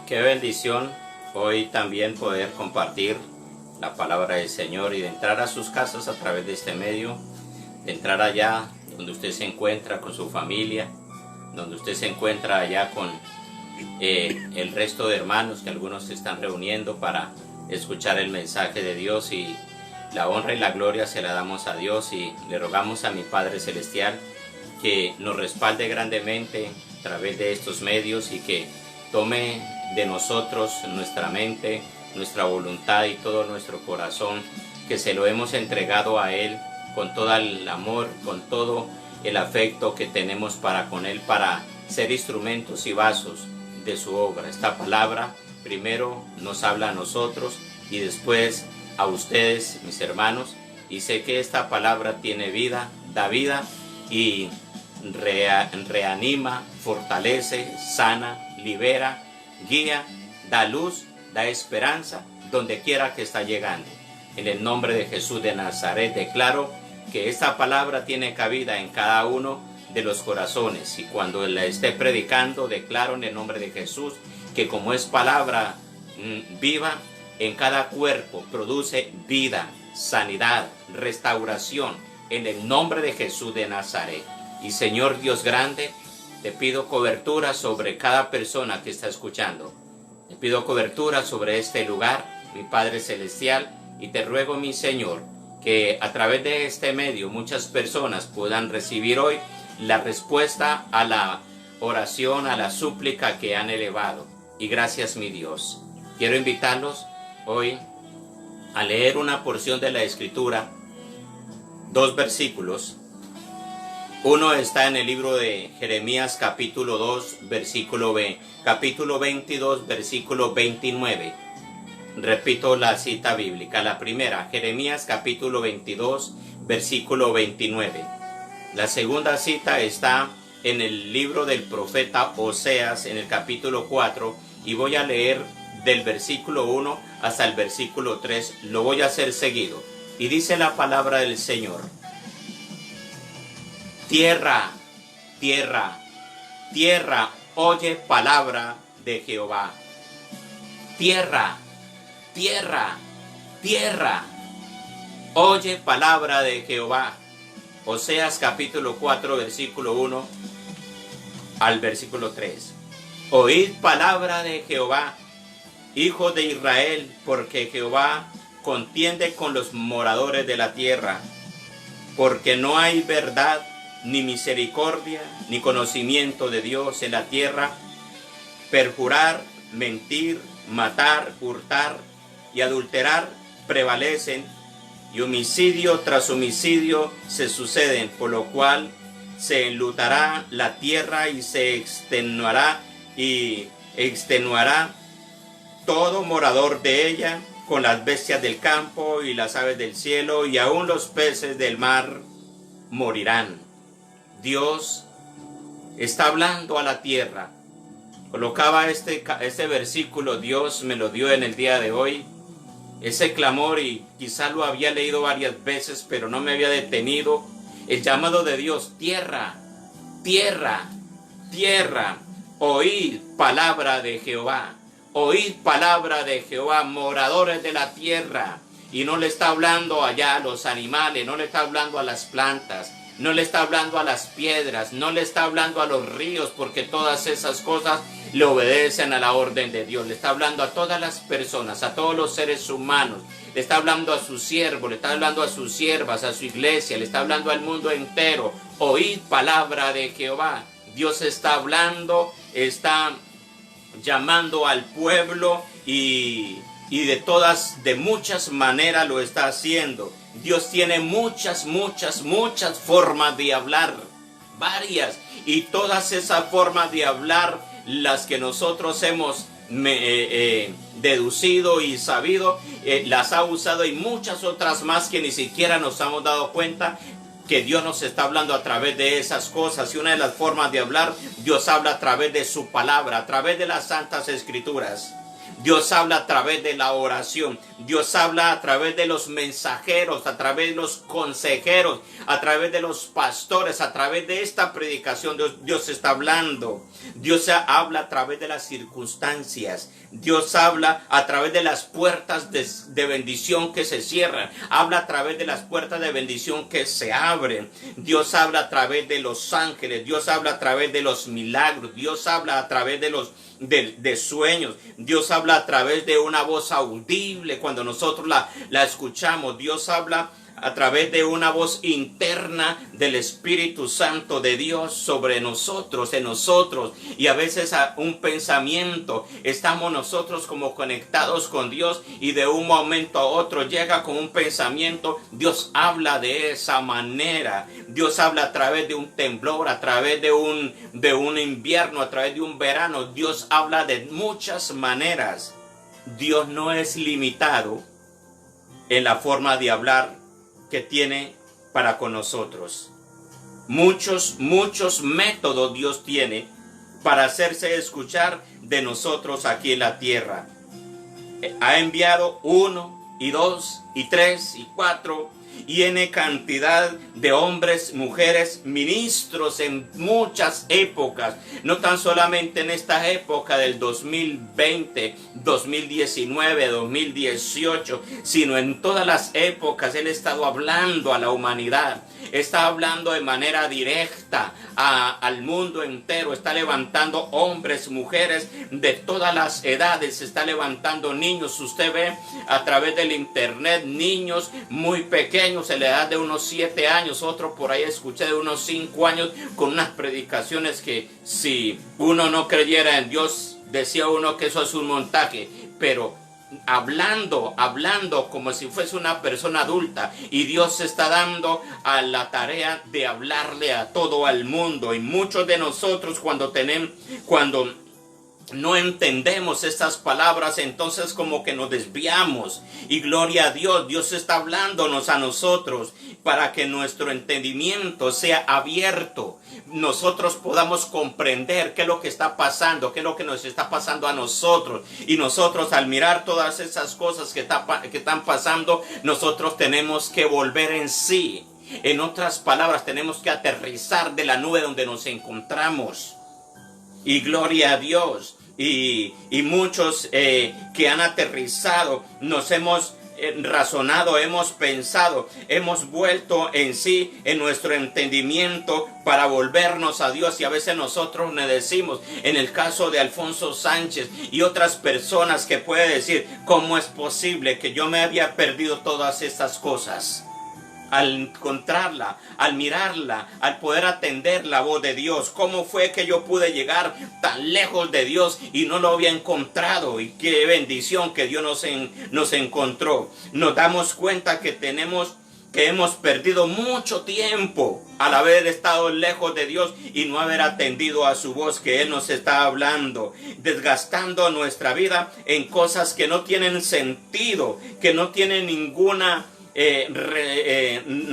Qué bendición hoy también poder compartir la palabra del Señor y de entrar a sus casas a través de este medio, de entrar allá donde usted se encuentra con su familia, donde usted se encuentra allá con el resto de hermanos que algunos se están reuniendo para escuchar el mensaje de Dios, y la honra y la gloria se la damos a Dios, y le rogamos a mi Padre Celestial que nos respalde grandemente a través de estos medios y que tome de nosotros nuestra mente, nuestra voluntad y todo nuestro corazón, que se lo hemos entregado a Él con todo el amor, con todo el afecto que tenemos para con Él, para ser instrumentos y vasos de su obra. Esta palabra primero nos habla a nosotros y después a ustedes, mis hermanos, y sé que esta palabra tiene vida, da vida y reanima, fortalece, sana, libera, guía, da luz, da esperanza donde quiera que está llegando. En el nombre de Jesús de Nazaret declaro que esta palabra tiene cabida en cada uno de los corazones, y cuando la esté predicando declaro en el nombre de Jesús que como es palabra viva, en cada cuerpo produce vida, sanidad, restauración, en el nombre de Jesús de Nazaret. Y Señor Dios grande, te pido cobertura sobre cada persona que está escuchando. Te pido cobertura sobre este lugar, mi Padre Celestial, y te ruego, mi Señor, que a través de este medio muchas personas puedan recibir hoy la respuesta a la oración, a la súplica que han elevado. Y gracias, mi Dios. Quiero invitarlos hoy a leer una porción de la Escritura, 2 versículos. Uno está en el libro de Jeremías capítulo 2, capítulo 22, versículo 29. Repito la cita bíblica. La primera, Jeremías capítulo 22, versículo 29. La segunda cita está en el libro del profeta Oseas, en el capítulo 4, y voy a leer del versículo 1 hasta el versículo 3. Lo voy a hacer seguido. Y dice la palabra del Señor: Tierra, tierra, tierra, oye palabra de Jehová. Tierra, tierra, tierra, oye palabra de Jehová. Oseas capítulo 4, versículo 1 al versículo 3. Oíd palabra de Jehová, hijos de Israel, porque Jehová contiende con los moradores de la tierra, porque no hay verdad, ni misericordia, ni conocimiento de Dios en la tierra. Perjurar, mentir, matar, hurtar y adulterar prevalecen, y homicidio tras homicidio se suceden, por lo cual se enlutará la tierra y se extenuará todo morador de ella, con las bestias del campo y las aves del cielo, y aun los peces del mar morirán. Dios está hablando a la tierra. Colocaba este versículo, Dios me lo dio en el día de hoy. Ese clamor, y quizá lo había leído varias veces, pero no me había detenido. El llamado de Dios: tierra, tierra, tierra, oíd palabra de Jehová. Oíd palabra de Jehová, moradores de la tierra. Y no le está hablando allá a los animales, no le está hablando a las plantas, no le está hablando a las piedras, no le está hablando a los ríos, porque todas esas cosas le obedecen a la orden de Dios. Le está hablando a todas las personas, a todos los seres humanos. Le está hablando a sus siervos, le está hablando a sus siervas, a su iglesia, le está hablando al mundo entero. Oíd palabra de Jehová. Dios está hablando, está llamando al pueblo y de muchas maneras lo está haciendo. Dios tiene muchas formas de hablar, varias, y todas esas formas de hablar, las que nosotros hemos deducido y sabido, las ha usado, y muchas otras más que ni siquiera nos hemos dado cuenta que Dios nos está hablando a través de esas cosas. Y una de las formas de hablar, Dios habla a través de su palabra, a través de las Santas Escrituras. Dios habla a través de la oración. Dios habla a través de los mensajeros, a través de los consejeros, a través de los pastores, a través de esta predicación. Dios está hablando. Dios habla a través de las circunstancias. Dios habla a través de las puertas de bendición que se cierran. Habla a través de las puertas de bendición que se abren. Dios habla a través de los ángeles. Dios habla a través de los milagros. Dios habla a través de sueños. Dios habla a través de una voz audible cuando nosotros la escuchamos. Dios habla a través de una voz interna del Espíritu Santo de Dios sobre nosotros, en nosotros. Y a veces un pensamiento, estamos nosotros como conectados con Dios y de un momento a otro llega con un pensamiento. Dios habla de esa manera. Dios habla a través de un temblor, a través de un invierno, a través de un verano. Dios habla de muchas maneras. Dios no es limitado en la forma de hablar que tiene para con nosotros. Muchos métodos Dios tiene para hacerse escuchar de nosotros aquí en la tierra. Ha enviado 1 y 2 y 3 y 4 y N cantidad de hombres, mujeres, ministros en muchas épocas, no tan solamente en esta época del 2020, 2019, 2018, sino en todas las épocas. Él ha estado hablando a la humanidad, está hablando de manera directa al mundo entero, está levantando hombres, mujeres de todas las edades, está levantando niños. Usted ve a través del internet niños muy pequeños, en la edad de unos 7 años, otro por ahí escuché de unos 5 años, con unas predicaciones que si uno no creyera en Dios, decía uno que eso es un montaje, pero hablando como si fuese una persona adulta, y Dios se está dando a la tarea de hablarle a todo el mundo. Y muchos de nosotros cuando no entendemos estas palabras, entonces como que nos desviamos. Y gloria a Dios, Dios está hablándonos a nosotros para que nuestro entendimiento sea abierto, nosotros podamos comprender qué es lo que está pasando, qué es lo que nos está pasando a nosotros. Y nosotros, al mirar todas esas cosas que están pasando, nosotros tenemos que volver en sí. En otras palabras, tenemos que aterrizar de la nube donde nos encontramos. Y gloria a Dios. Y muchos que han aterrizado, nos hemos razonado, hemos pensado, hemos vuelto en sí, en nuestro entendimiento, para volvernos a Dios. Y a veces nosotros le decimos, en el caso de Alfonso Sánchez y otras personas, que puede decir, ¿cómo es posible que yo me había perdido todas estas cosas? Al encontrarla, al mirarla, al poder atender la voz de Dios, ¿cómo fue que yo pude llegar tan lejos de Dios y no lo había encontrado? Y qué bendición que Dios nos encontró. Nos damos cuenta que hemos perdido mucho tiempo al haber estado lejos de Dios y no haber atendido a su voz, que Él nos está hablando, desgastando nuestra vida en cosas que no tienen sentido, que no tienen ninguna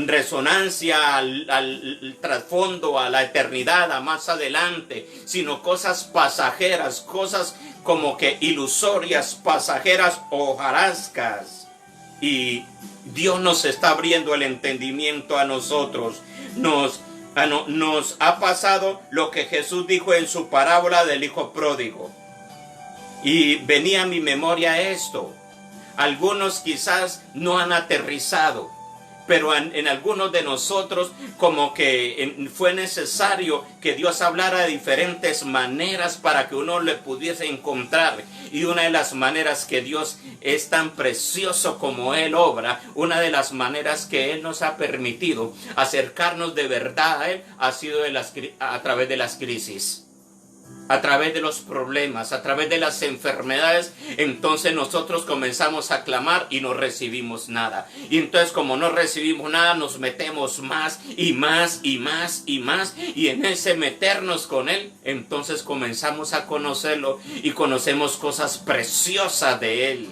resonancia al trasfondo, a la eternidad, a más adelante, sino cosas pasajeras, cosas como que ilusorias, pasajeras, hojarascas. Y Dios nos está abriendo el entendimiento a nosotros. Nos ha pasado lo que Jesús dijo en su parábola del hijo pródigo. Y venía a mi memoria esto. Algunos quizás no han aterrizado, pero en algunos de nosotros como que fue necesario que Dios hablara de diferentes maneras para que uno le pudiese encontrar. Y una de las maneras que Dios es tan precioso como Él obra, una de las maneras que Él nos ha permitido acercarnos de verdad a Él, ha sido a través de las crisis. A través de los problemas, a través de las enfermedades. Entonces nosotros comenzamos a clamar y no recibimos nada. Y entonces, como no recibimos nada, nos metemos más y más y más y más. Y en ese meternos con Él, entonces comenzamos a conocerlo y conocemos cosas preciosas de Él.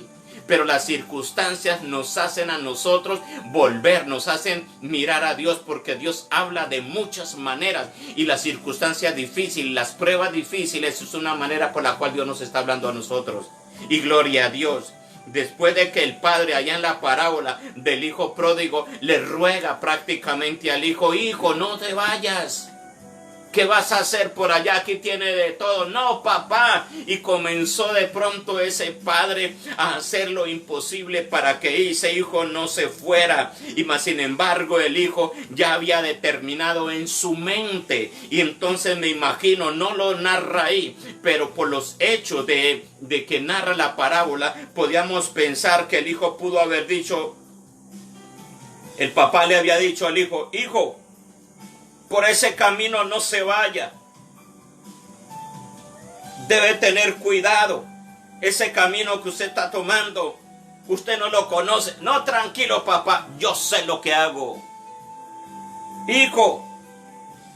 Pero las circunstancias nos hacen a nosotros volver, nos hacen mirar a Dios, porque Dios habla de muchas maneras. Y las circunstancias difíciles, las pruebas difíciles, es una manera por la cual Dios nos está hablando a nosotros. Y gloria a Dios. Después de que el padre, allá en la parábola del hijo pródigo, le ruega prácticamente al hijo, hijo, no te vayas. ¿Qué vas a hacer por allá? Aquí tiene de todo. No, papá. Y comenzó de pronto ese padre a hacer lo imposible para que ese hijo no se fuera. Y más sin embargo el hijo ya había determinado en su mente. Y entonces me imagino, no lo narra ahí, pero por los hechos de que narra la parábola, podíamos pensar que el hijo pudo haber dicho, el papá le había dicho al hijo, hijo, por ese camino no se vaya. Debe tener cuidado. Ese camino que usted está tomando, usted no lo conoce. No, tranquilo, papá, yo sé lo que hago. Hijo,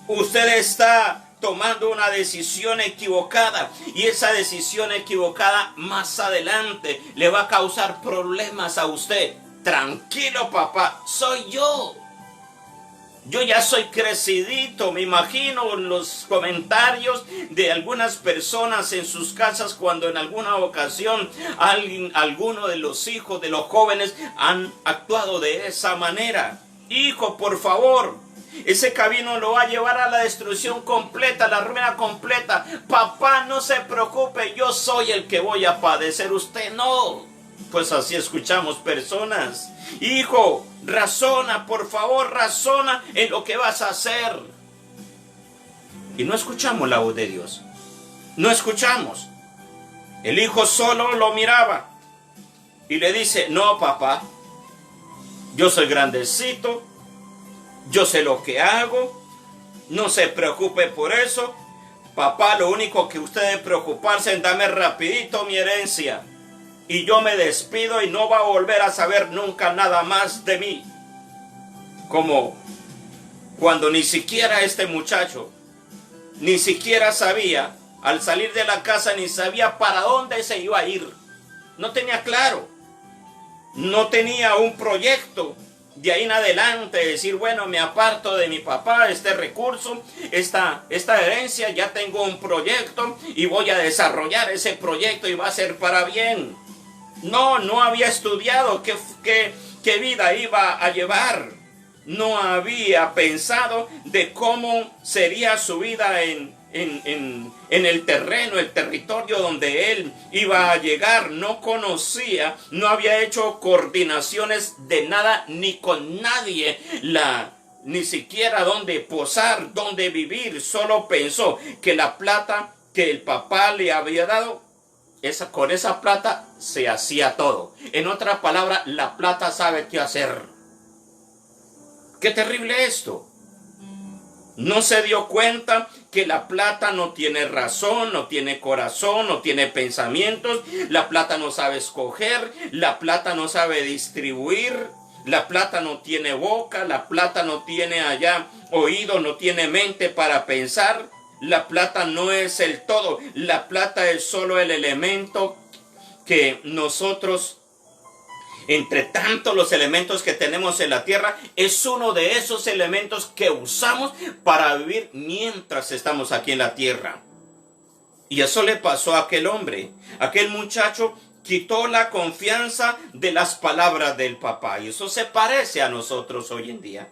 usted está tomando una decisión equivocada y esa decisión equivocada más adelante le va a causar problemas a usted. Tranquilo, papá, soy yo. Yo ya soy crecidito, me imagino los comentarios de algunas personas en sus casas cuando en alguna ocasión alguno de los hijos de los jóvenes han actuado de esa manera. Hijo, por favor, ese camino lo va a llevar a la destrucción completa, a la ruina completa. Papá, no se preocupe, yo soy el que voy a padecer, usted no. Pues así escuchamos personas. Hijo, razona, por favor, razona en lo que vas a hacer. Y no escuchamos la voz de Dios. No escuchamos. El hijo solo lo miraba y le dice, no, papá, yo soy grandecito, yo sé lo que hago, no se preocupe por eso. Papá, lo único que usted debe preocuparse es darme rapidito mi herencia. Y yo me despido y no va a volver a saber nunca nada más de mí. Como cuando ni siquiera este muchacho, ni siquiera sabía, al salir de la casa, ni sabía para dónde se iba a ir. No tenía claro. No tenía un proyecto de ahí en adelante, decir, bueno, me aparto de mi papá, este recurso, esta herencia, ya tengo un proyecto y voy a desarrollar ese proyecto y va a ser para bien. No había estudiado qué vida iba a llevar. No había pensado de cómo sería su vida en el terreno, el territorio donde él iba a llegar. No conocía, no había hecho coordinaciones de nada ni con nadie, ni siquiera dónde posar, dónde vivir. Solo pensó que la plata que el papá le había dado, con esa plata se hacía todo. En otras palabras, la plata sabe qué hacer. ¡Qué terrible esto! No se dio cuenta que la plata no tiene razón, no tiene corazón, no tiene pensamientos. La plata no sabe escoger, la plata no sabe distribuir, la plata no tiene boca, la plata no tiene allá oído, no tiene mente para pensar. La plata no es el todo, la plata es solo el elemento que nosotros, entre tantos los elementos que tenemos en la tierra, es uno de esos elementos que usamos para vivir mientras estamos aquí en la tierra. Y eso le pasó a aquel hombre. Aquel muchacho quitó la confianza de las palabras del papá. Y eso se parece a nosotros hoy en día.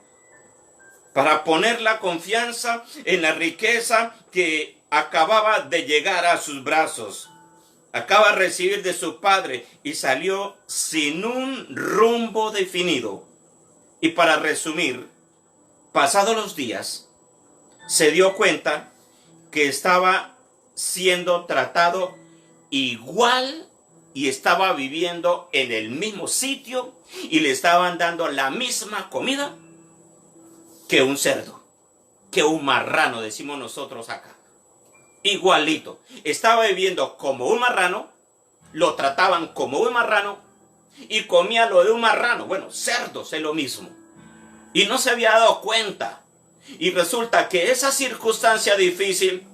Para poner la confianza en la riqueza que acababa de llegar a sus brazos. Acaba de recibir de su padre y salió sin un rumbo definido. Y para resumir, pasados los días, se dio cuenta que estaba siendo tratado igual y estaba viviendo en el mismo sitio y le estaban dando la misma comida que un cerdo, que un marrano, decimos nosotros acá. Igualito. Estaba viviendo como un marrano, lo trataban como un marrano y comía lo de un marrano. Bueno, cerdos es lo mismo. Y no se había dado cuenta. Y resulta que esa circunstancia difícil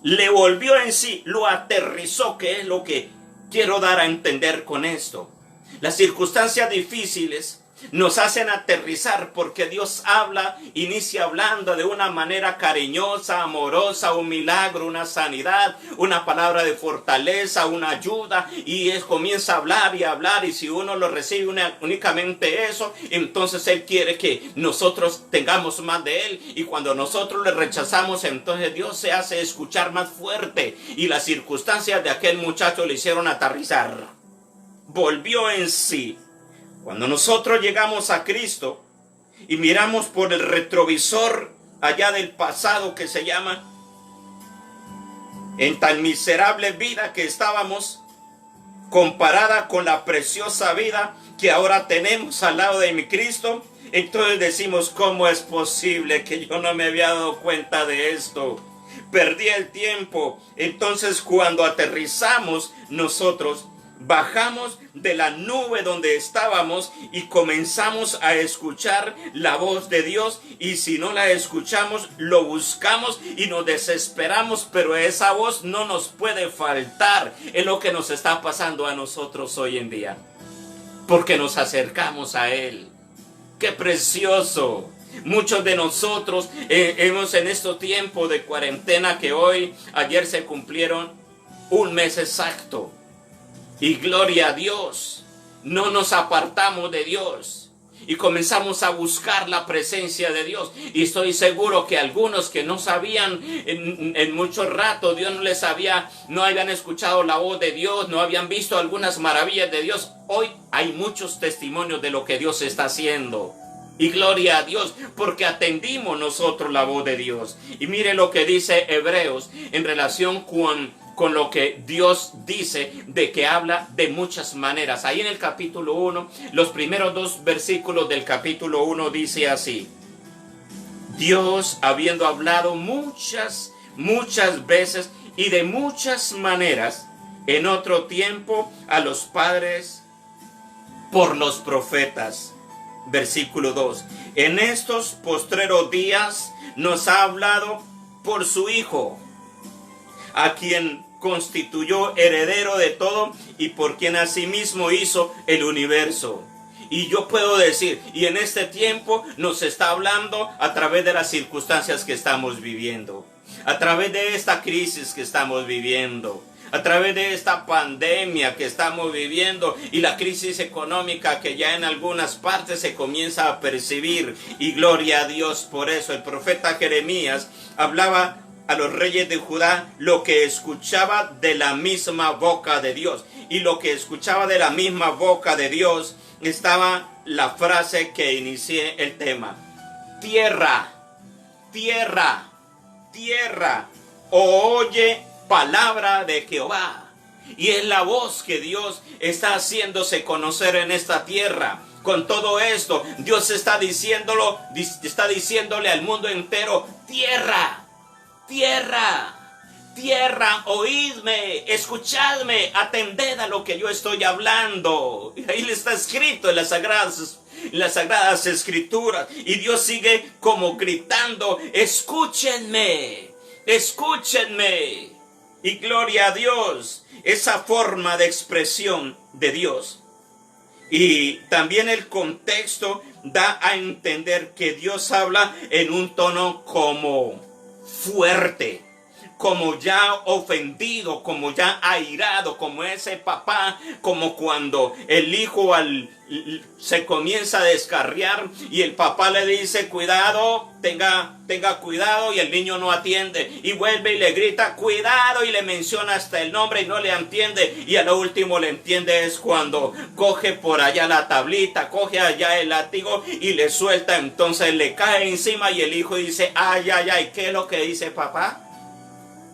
le volvió en sí, lo aterrizó, que es lo que quiero dar a entender con esto. Las circunstancias difíciles Nos hacen aterrizar porque Dios habla, inicia hablando de una manera cariñosa, amorosa, un milagro, una sanidad, una palabra de fortaleza, una ayuda, y Él comienza a hablar y si uno lo recibe únicamente eso, entonces Él quiere que nosotros tengamos más de Él, y cuando nosotros le rechazamos, entonces Dios se hace escuchar más fuerte, y las circunstancias de aquel muchacho le hicieron aterrizar. Volvió en sí. Cuando nosotros llegamos a Cristo y miramos por el retrovisor allá del pasado que se llama, en tan miserable vida que estábamos, comparada con la preciosa vida que ahora tenemos al lado de mi Cristo, entonces decimos, ¿cómo es posible que yo no me había dado cuenta de esto? Perdí el tiempo. Entonces cuando aterrizamos nosotros, bajamos de la nube donde estábamos y comenzamos a escuchar la voz de Dios, y si no la escuchamos, lo buscamos y nos desesperamos, pero esa voz no nos puede faltar. Es lo que nos está pasando a nosotros hoy en día, porque nos acercamos a Él. ¡Qué precioso! Muchos de nosotros hemos en este tiempo de cuarentena que ayer se cumplieron un mes exacto. Y gloria a Dios, no nos apartamos de Dios y comenzamos a buscar la presencia de Dios. Y estoy seguro que algunos que no sabían en mucho rato, Dios no habían escuchado la voz de Dios, no habían visto algunas maravillas de Dios. Hoy hay muchos testimonios de lo que Dios está haciendo. Y gloria a Dios, porque atendimos nosotros la voz de Dios. Y mire lo que dice Hebreos en relación con lo que Dios dice, de que habla de muchas maneras. Ahí en el capítulo 1, los primeros 2 versículos del capítulo 1 dice así: Dios, habiendo hablado muchas veces y de muchas maneras en otro tiempo a los padres por los profetas. Versículo 2. En estos postreros días nos ha hablado por su Hijo, a quien constituyó heredero de todo y por quien asimismo hizo el universo. Y yo puedo decir, y en este tiempo nos está hablando a través de las circunstancias que estamos viviendo, a través de esta crisis que estamos viviendo, a través de esta pandemia que estamos viviendo y la crisis económica que ya en algunas partes se comienza a percibir. Y gloria a Dios por eso. El profeta Jeremías hablaba a los reyes de Judá lo que escuchaba de la misma boca de Dios. Y lo que escuchaba de la misma boca de Dios estaba la frase que inicié el tema: tierra, tierra, tierra, oye palabra de Jehová. Y es la voz que Dios está haciéndose conocer en esta tierra. Con todo esto, Dios está diciéndole al mundo entero: tierra, tierra, tierra, oídme, escuchadme, atended a lo que yo estoy hablando. Y ahí le está escrito en las sagradas escrituras. Y Dios sigue como gritando: escúchenme, escúchenme. Y gloria a Dios, esa forma de expresión de Dios. Y también el contexto da a entender que Dios habla en un tono como fuerte, como ya ofendido, como ya airado, como ese papá, como cuando el hijo se comienza a descarriar y el papá le dice: cuidado, tenga cuidado, y el niño no atiende y vuelve y le grita: cuidado, y le menciona hasta el nombre y no le entiende, y a lo último le entiende es cuando coge por allá la tablita, coge allá el látigo y le suelta, entonces le cae encima y el hijo dice: ay, ay, ay, ¿qué es lo que dice papá?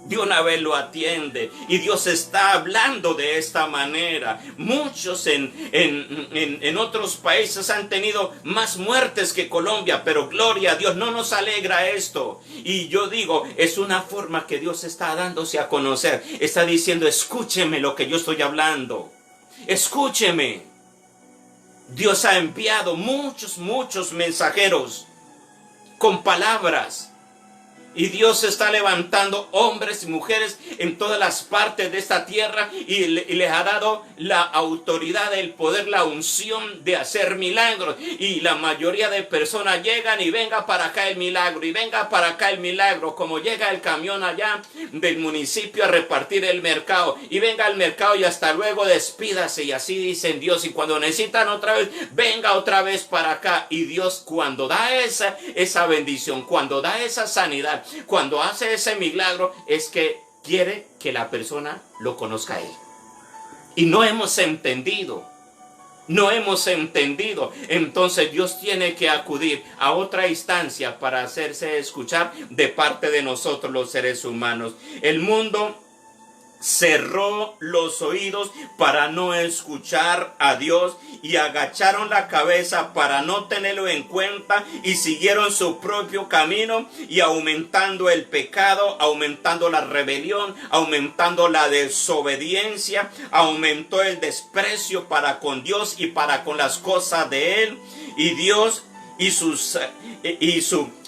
De una vez lo atiende. Y Dios está hablando de esta manera. Muchos en otros países han tenido más muertes que Colombia, pero gloria a Dios, no nos alegra esto. Y yo digo, es una forma que Dios está dándose a conocer. Está diciendo: escúcheme lo que yo estoy hablando, escúcheme. Dios ha enviado muchos mensajeros con palabras Y Dios está levantando hombres y mujeres en todas las partes de esta tierra y les ha dado la autoridad, el poder, la unción de hacer milagros. Y la mayoría de personas llegan y venga para acá el milagro y venga para acá el milagro. Como llega el camión allá del municipio a repartir el mercado y venga al mercado y hasta luego despídase. Y así dicen Dios. Y cuando necesitan otra vez, venga otra vez para acá. Y Dios cuando da esa bendición, cuando da esa sanidad, cuando hace ese milagro, es que quiere que la persona lo conozca a Él. Y no hemos entendido. Entonces Dios tiene que acudir a otra instancia para hacerse escuchar de parte de nosotros los seres humanos. El mundo cerró los oídos para no escuchar a Dios y agacharon la cabeza para no tenerlo en cuenta y siguieron su propio camino y aumentando el pecado, aumentando la rebelión, aumentando la desobediencia, aumentó el desprecio para con Dios y para con las cosas de Él. Y Dios y su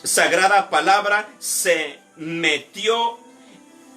sagrada palabra se metió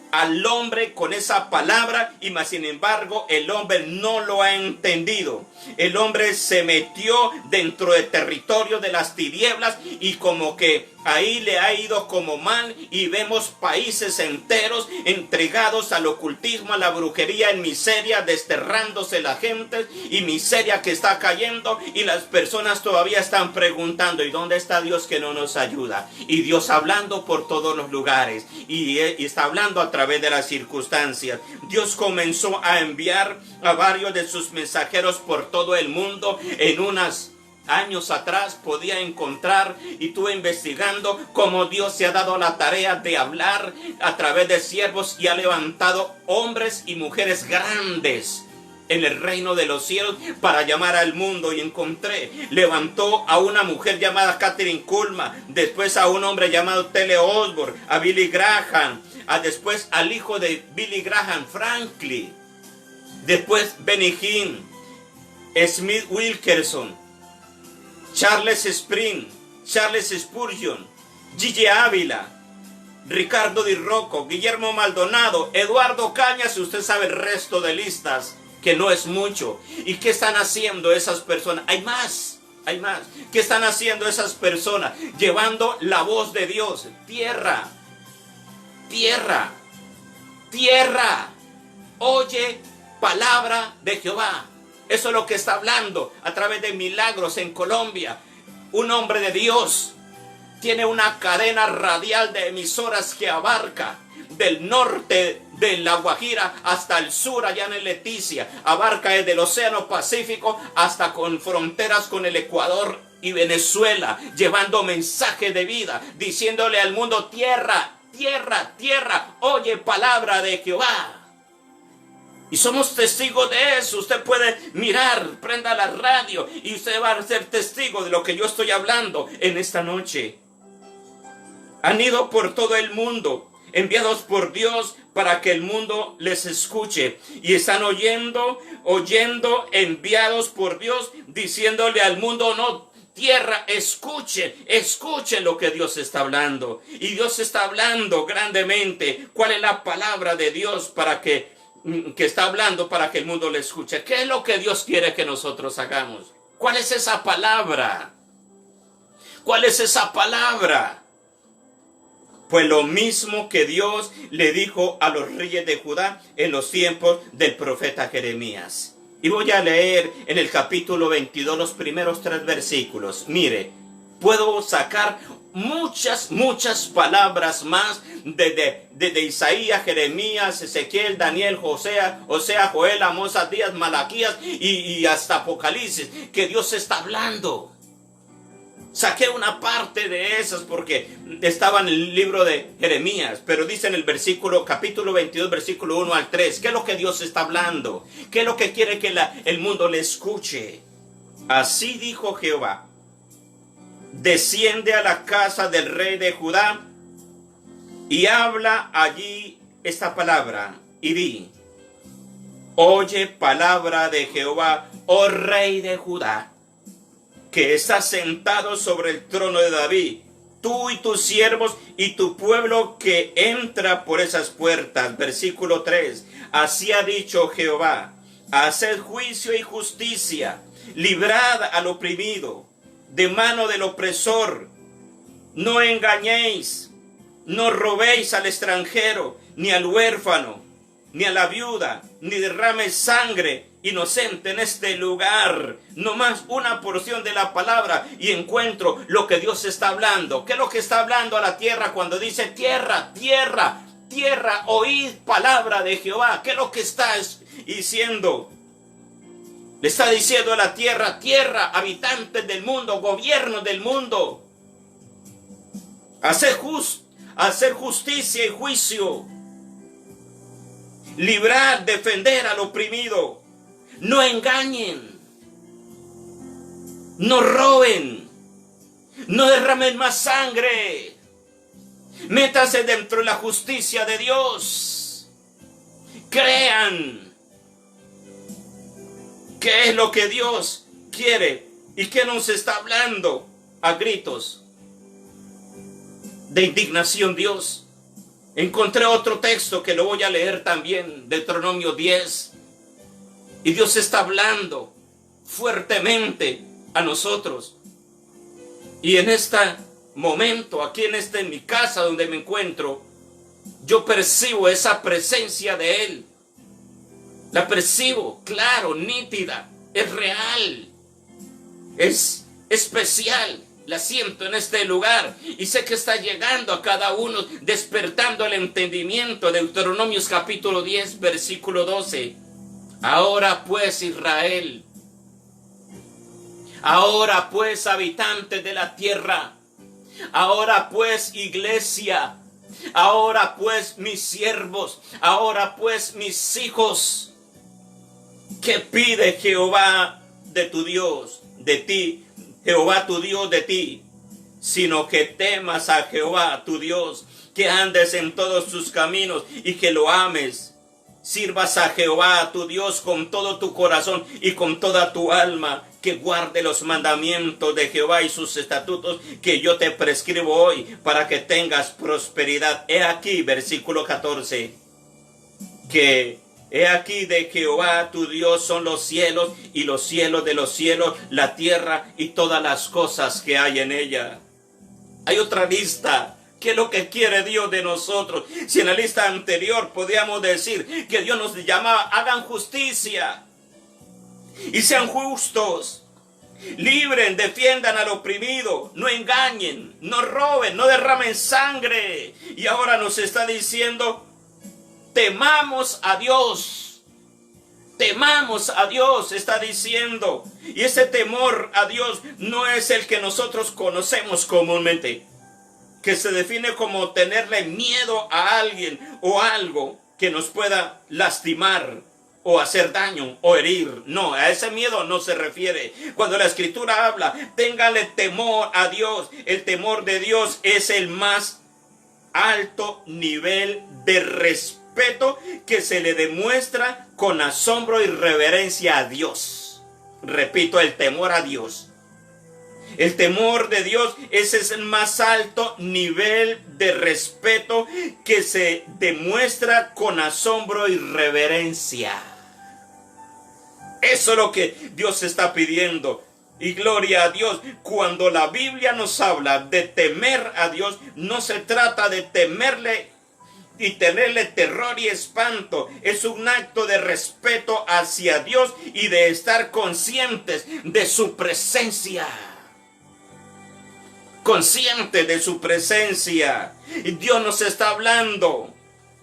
al hombre con esa palabra y más sin embargo el hombre no lo ha entendido. El hombre se metió dentro del territorio de las tinieblas y como que ahí le ha ido como mal y vemos países enteros entregados al ocultismo, a la brujería, en miseria, desterrándose la gente y miseria que está cayendo y las personas todavía están preguntando ¿y dónde está Dios que no nos ayuda? Y Dios hablando por todos los lugares y está hablando a través de las circunstancias. Dios comenzó a enviar a varios de sus mensajeros por todo el mundo. En unos años atrás podía encontrar y estuve investigando cómo Dios se ha dado la tarea de hablar a través de siervos y ha levantado hombres y mujeres grandes en el reino de los cielos para llamar al mundo. Y levantó a una mujer llamada Catherine Kuhlman, después a un hombre llamado T.L. Osborne, a Billy Graham, después al hijo de Billy Graham, Franklin, después Benny Hinn, Smith Wilkerson, Charles Spring, Charles Spurgeon, Gigi Ávila, Ricardo Di Rocco, Guillermo Maldonado, Eduardo Cañas, y usted sabe el resto de listas, que no es mucho. ¿Y qué están haciendo esas personas? Hay más. ¿Qué están haciendo esas personas? Llevando la voz de Dios. Tierra. Oye palabra de Jehová. Eso es lo que está hablando a través de milagros en Colombia. Un hombre de Dios tiene una cadena radial de emisoras que abarca del norte de La Guajira hasta el sur, allá en Leticia. Abarca desde el Océano Pacífico hasta con fronteras con el Ecuador y Venezuela, llevando mensaje de vida, diciéndole al mundo: tierra, oye palabra de Jehová. Y somos testigos de eso. Usted puede mirar, prenda la radio y usted va a ser testigo de lo que yo estoy hablando en esta noche. Han ido por todo el mundo, enviados por Dios para que el mundo les escuche. Y están oyendo, enviados por Dios, diciéndole al mundo: no, tierra, escuchen lo que Dios está hablando. Y Dios está hablando grandemente. ¿Cuál es la palabra de Dios que está hablando para que el mundo le escuche? ¿Qué es lo que Dios quiere que nosotros hagamos? ¿Cuál es esa palabra? Pues lo mismo que Dios le dijo a los reyes de Judá en los tiempos del profeta Jeremías. Y voy a leer en el capítulo 22 los primeros 3 versículos. Mire, puedo sacar muchas palabras más de Isaías, Jeremías, Ezequiel, Daniel, Osea, Joel, Amós, Abdías, Malaquías y hasta Apocalipsis, que Dios está hablando. Saqué una parte de esas porque estaba en el libro de Jeremías, pero dice en el capítulo 22, versículo 1 al 3, ¿qué es lo que Dios está hablando? ¿Qué es lo que quiere que el mundo le escuche? Así dijo Jehová: desciende a la casa del rey de Judá y habla allí esta palabra y di: oye palabra de Jehová, oh rey de Judá, que está sentado sobre el trono de David. tú y tus siervos y tu pueblo que entra por esas puertas. Versículo 3. Así ha dicho Jehová: haced juicio y justicia, librad al oprimido de mano del opresor. No engañéis, no robéis al extranjero, ni al huérfano, ni a la viuda, ni derrames sangre inocente en este lugar. No más una porción de la palabra y encuentro lo que Dios está hablando. ¿Qué es lo que está hablando a la tierra cuando dice tierra, tierra, tierra, oíd palabra de Jehová? ¿Qué es lo que está diciendo? Le está diciendo a la tierra, tierra, habitantes del mundo, gobierno del mundo, hacer justicia y juicio, librar, defender al oprimido. No engañen, no roben, no derramen más sangre. Métanse dentro de la justicia de Dios. Crean qué es lo que Dios quiere y qué nos está hablando a gritos de indignación Dios. Encontré otro texto que lo voy a leer también, Deuteronomio 10. Y Dios está hablando fuertemente a nosotros. Y en este momento, aquí en mi casa donde me encuentro, yo percibo esa presencia de Él. La percibo, claro, nítida, es real, es especial. La siento en este lugar y sé que está llegando a cada uno, despertando el entendimiento. Deuteronomios capítulo 10, versículo 12. Ahora pues, Israel, ahora pues, habitantes de la tierra, ahora pues, iglesia, ahora pues, mis siervos, ahora pues, mis hijos, ¿qué pide Jehová de tu Dios, de ti? Jehová tu Dios de ti, sino que temas a Jehová tu Dios, que andes en todos sus caminos y que lo ames. Sirvas a Jehová tu Dios con todo tu corazón y con toda tu alma, que guarde los mandamientos de Jehová y sus estatutos que yo te prescribo hoy para que tengas prosperidad. He aquí, versículo 14, que he aquí de Jehová tu Dios son los cielos y los cielos de los cielos, la tierra y todas las cosas que hay en ella. Hay otra lista. ¿Qué es lo que quiere Dios de nosotros? Si en la lista anterior podíamos decir que Dios nos llamaba, hagan justicia y sean justos, libren, defiendan al oprimido, no engañen, no roben, no derramen sangre. Y ahora nos está diciendo, temamos a Dios. Temamos a Dios, está diciendo. Y ese temor a Dios no es el que nosotros conocemos comúnmente, que se define como tenerle miedo a alguien o algo que nos pueda lastimar o hacer daño o herir. No, a ese miedo no se refiere. Cuando la Escritura habla, ténganle temor a Dios. El temor de Dios es el más alto nivel de respeto que se le demuestra con asombro y reverencia a Dios. Repito, el temor a Dios. El temor de Dios, ese es el más alto nivel de respeto que se demuestra con asombro y reverencia. Eso es lo que Dios está pidiendo. Y gloria a Dios, cuando la Biblia nos habla de temer a Dios, no se trata de temerle y tenerle terror y espanto. Es un acto de respeto hacia Dios y de estar conscientes de su presencia. Consciente de su presencia. Y Dios nos está hablando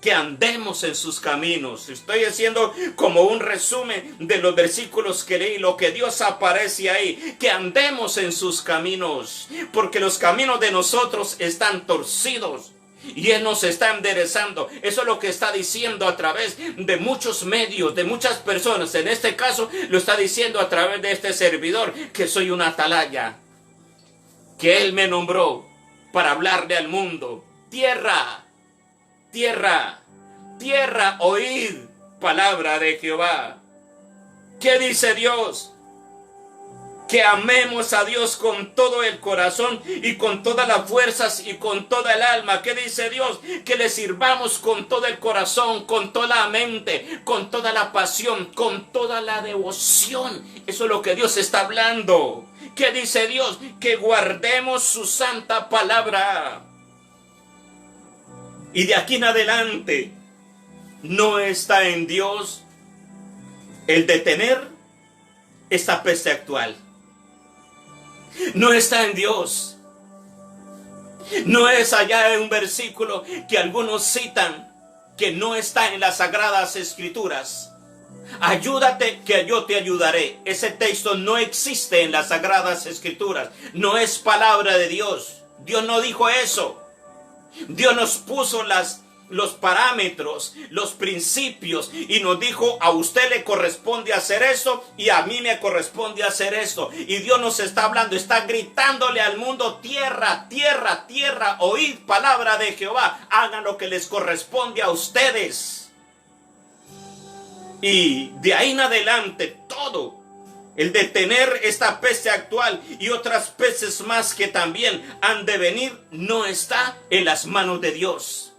que andemos en sus caminos. Estoy haciendo como un resumen de los versículos que leí, lo que Dios aparece ahí, que andemos en sus caminos, porque los caminos de nosotros están torcidos y Él nos está enderezando. Eso es lo que está diciendo a través de muchos medios, de muchas personas. En este caso lo está diciendo a través de este servidor, que soy una atalaya, que Él me nombró para hablarle al mundo. Tierra, tierra, tierra, oíd palabra de Jehová. ¿Qué dice Dios? que amemos a Dios con todo el corazón y con todas las fuerzas y con toda el alma. ¿Qué dice Dios? Que le sirvamos con todo el corazón, con toda la mente, con toda la pasión, con toda la devoción. Eso es lo que Dios está hablando. ¿Qué dice Dios? Que guardemos su santa palabra. Y de aquí en adelante no está en Dios el detener esta peste actual. No está en Dios. No es allá en un versículo que algunos citan que no está en las Sagradas Escrituras. Ayúdate que yo te ayudaré. Ese texto no existe en las Sagradas Escrituras. No es palabra de Dios. Dios no dijo eso. Dios nos puso los parámetros, los principios y nos dijo: a usted le corresponde hacer esto y a mí me corresponde hacer esto. Y Dios nos está hablando, está gritándole al mundo: tierra, tierra, tierra, oíd palabra de Jehová, hagan lo que les corresponde a ustedes. Y de ahí en adelante todo el detener esta peste actual y otras pestes más que también han de venir no está en las manos de Dios.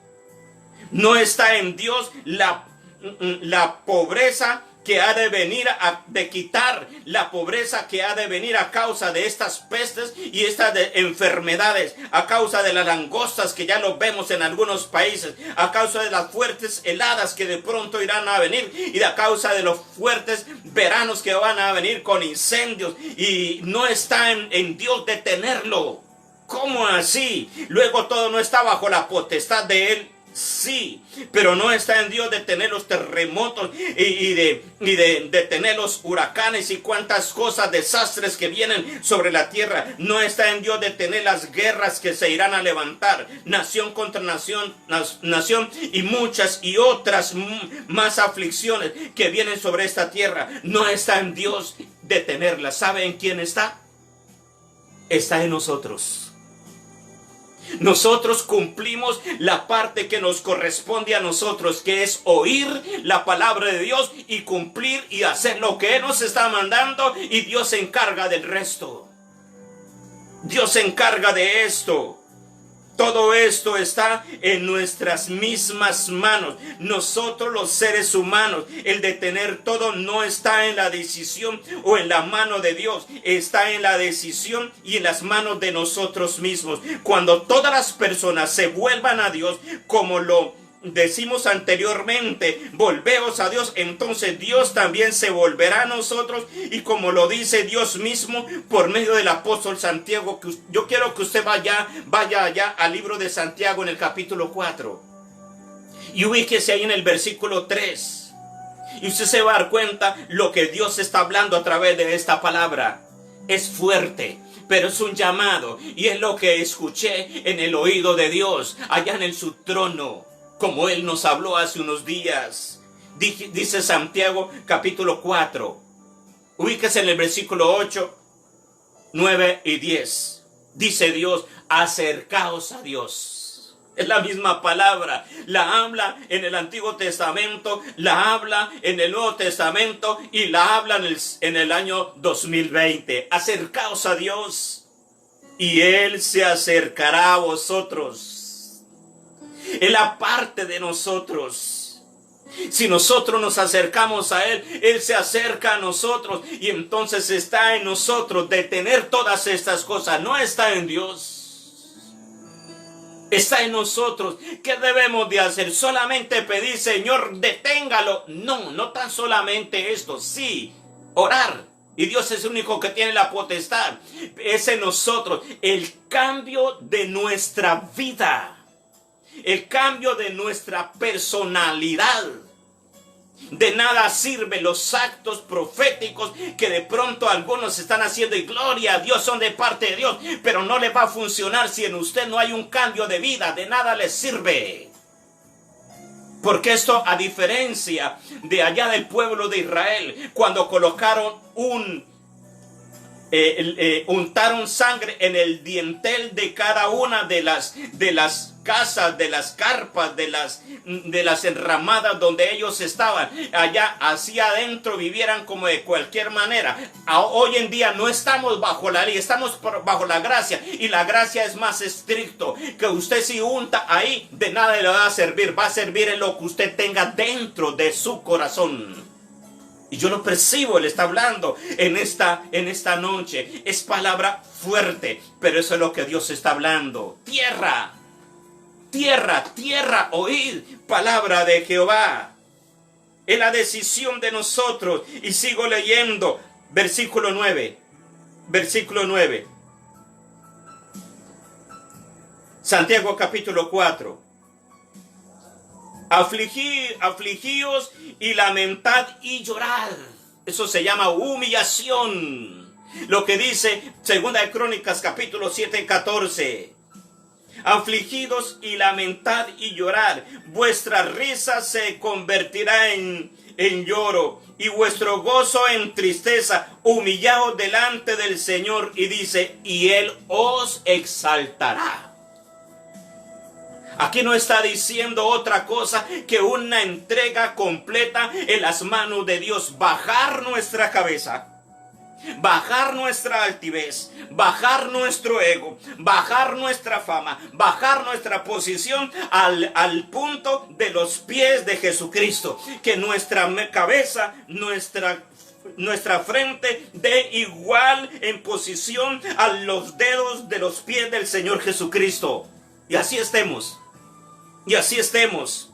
No está en Dios la pobreza que ha de venir de quitar, la pobreza que ha de venir a causa de estas pestes y estas enfermedades, a causa de las langostas que ya lo vemos en algunos países, a causa de las fuertes heladas que de pronto irán a venir y a causa de los fuertes veranos que van a venir con incendios. Y no está en Dios detenerlo. ¿Cómo así? Luego todo no está bajo la potestad de Él. Sí, pero no está en Dios detener los terremotos y de detener los huracanes y cuantas cosas, desastres que vienen sobre la tierra. No está en Dios detener las guerras que se irán a levantar, nación contra nación, nación y muchas y otras más aflicciones que vienen sobre esta tierra. No está en Dios detenerlas. ¿Sabe en quién está? Está en nosotros. Nosotros cumplimos la parte que nos corresponde a nosotros, que es oír la palabra de Dios y cumplir y hacer lo que Él nos está mandando, y Dios se encarga del resto. Dios se encarga de esto. Todo esto está en nuestras mismas manos. Nosotros los seres humanos, el detener todo no está en la decisión o en la mano de Dios. Está en la decisión y en las manos de nosotros mismos. Cuando todas las personas se vuelvan a Dios, como lo decimos anteriormente, volveos a Dios, entonces Dios también se volverá a nosotros, y como lo dice Dios mismo por medio del apóstol Santiago, que yo quiero que usted vaya allá al libro de Santiago en el capítulo 4 y ubíquese ahí en el versículo 3 y usted se va a dar cuenta lo que Dios está hablando a través de esta palabra. Es fuerte, pero es un llamado, y es lo que escuché en el oído de Dios allá en su trono, como Él nos habló hace unos días. Dice Santiago capítulo 4. Ubíquese en el versículo 8, 9 y 10. Dice Dios: acercaos a Dios. Es la misma palabra. La habla en el Antiguo Testamento, la habla en el Nuevo Testamento y la habla en el año 2020. Acercaos a Dios y Él se acercará a vosotros. Es la parte de nosotros. Si nosotros nos acercamos a Él, Él se acerca a nosotros, y entonces está en nosotros detener todas estas cosas. No está en Dios, está en nosotros. ¿Qué debemos de hacer? ¿Solamente pedir: Señor, deténgalo? No, no tan solamente esto. Sí, orar. Y Dios es el único que tiene la potestad. Es en nosotros el cambio de nuestra vida. El cambio de nuestra personalidad. De nada sirven los actos proféticos que de pronto algunos están haciendo, y gloria a Dios, son de parte de Dios, pero no les va a funcionar si en usted no hay un cambio de vida. De nada les sirve. Porque esto, a diferencia de allá del pueblo de Israel, cuando colocaron untaron sangre en el dintel de cada una de las casas, de las carpas, de las enramadas donde ellos estaban. Allá, así adentro, vivieran como de cualquier manera. Hoy en día no estamos bajo la ley, estamos bajo la gracia, y la gracia es más estricto. Que usted, si unta ahí, de nada le va a servir en lo que usted tenga dentro de su corazón. Y yo lo percibo, Él está hablando en esta noche. Es palabra fuerte, pero eso es lo que Dios está hablando. Tierra, tierra, tierra, oíd palabra de Jehová. Es la decisión de nosotros. Y sigo leyendo, versículo 9. Versículo 9. Santiago capítulo 4. Afligíos y lamentad y llorad. Eso se llama humillación. Lo que dice 2 de Crónicas capítulo 7 y 14. Afligidos y lamentad y llorad. Vuestra risa se convertirá en lloro y vuestro gozo en tristeza. Humillaos delante del Señor, y dice, y Él os exaltará. Aquí no está diciendo otra cosa que una entrega completa en las manos de Dios. Bajar nuestra cabeza, bajar nuestra altivez, bajar nuestro ego, bajar nuestra fama, bajar nuestra posición al punto de los pies de Jesucristo. Que nuestra cabeza, nuestra frente dé igual en posición a los dedos de los pies del Señor Jesucristo. Y así estemos. Y así estemos.